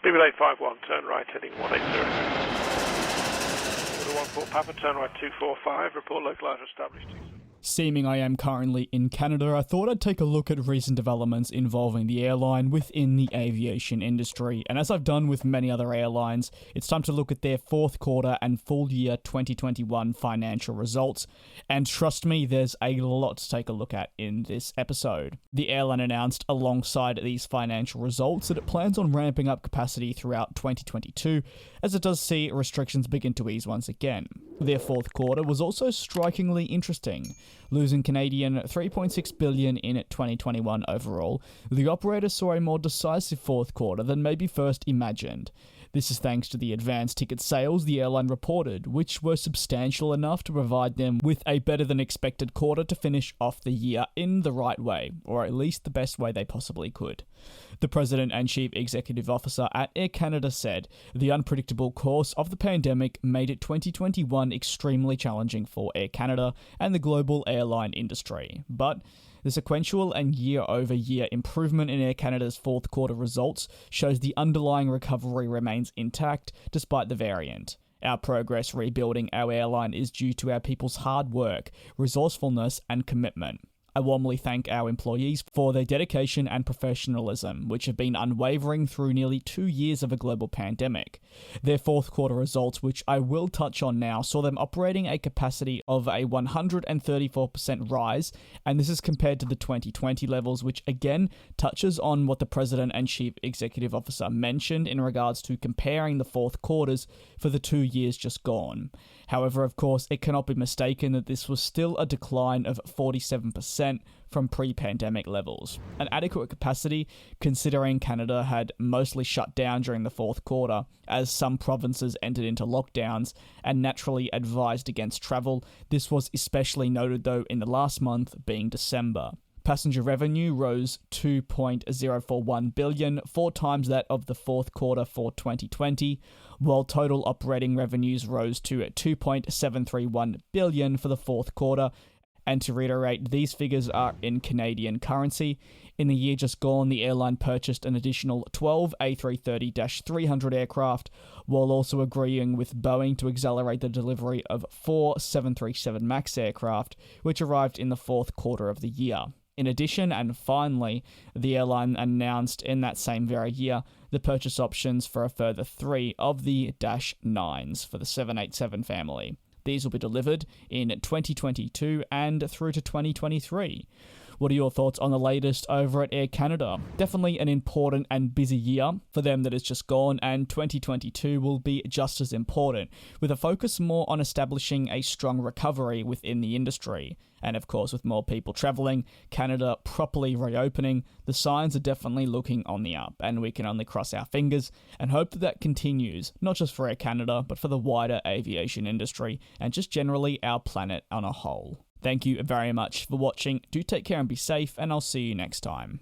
BB851, turn right, heading 180. Order 14 Papa, turn right 245, report localizer established 27. Seeming I am currently in Canada, I thought I'd take a look at recent developments involving the airline within the aviation industry. And as I've done with many other airlines, it's time to look at their fourth quarter and full year 2021 financial results. And trust me, there's a lot to take a look at in this episode. The airline announced alongside these financial results that it plans on ramping up capacity throughout 2022, as it does see restrictions begin to ease once again. Their fourth quarter was also strikingly interesting. Losing Canadian $3.6 billion in 2021 overall, the operator saw a more decisive fourth quarter than maybe first imagined. This is thanks to the advanced ticket sales the airline reported, which were substantial enough to provide them with a better-than-expected quarter to finish off the year in the right way, or at least the best way they possibly could. The President and Chief Executive Officer at Air Canada said, "The unpredictable course of the pandemic made it 2021 extremely challenging for Air Canada and the global airline industry, but the sequential and year-over-year improvement in Air Canada's fourth quarter results shows the underlying recovery remains intact despite the variant. Our progress rebuilding our airline is due to our people's hard work, resourcefulness, and commitment. I warmly thank our employees for their dedication and professionalism, which have been unwavering through nearly 2 years of a global pandemic. Their fourth quarter results, which I will touch on now, saw them operating a capacity of a 134% rise, and this is compared to the 2020 levels, which again touches on what the President and Chief Executive Officer mentioned in regards to comparing the fourth quarters for the 2 years just gone. However, of course, it cannot be mistaken that this was still a decline of 47% from pre-pandemic levels. An adequate capacity, considering Canada had mostly shut down during the fourth quarter, as some provinces entered into lockdowns and naturally advised against travel. This was especially noted though in the last month, being December. Passenger revenue rose $2.041 billion, 4 times that of the fourth quarter for 2020, while total operating revenues rose to $2.731 billion for the fourth quarter. And to reiterate, these figures are in Canadian currency. In the year just gone, the airline purchased an additional 12 A330-300 aircraft, while also agreeing with Boeing to accelerate the delivery of 4 737 MAX aircraft, which arrived in the fourth quarter of the year. In addition, and finally, the airline announced in that same very year the purchase options for a further 3 of the Dash 9s for the 787 family. These will be delivered in 2022 and through to 2023. What are your thoughts on the latest over at Air Canada? Definitely an important and busy year for them that is just gone, and 2022 will be just as important, with a focus more on establishing a strong recovery within the industry. And of course, with more people travelling, Canada properly reopening, the signs are definitely looking on the up, and we can only cross our fingers and hope that that continues, not just for Air Canada, but for the wider aviation industry, and just generally our planet on a whole. Thank you very much for watching. Do take care and be safe, and I'll see you next time.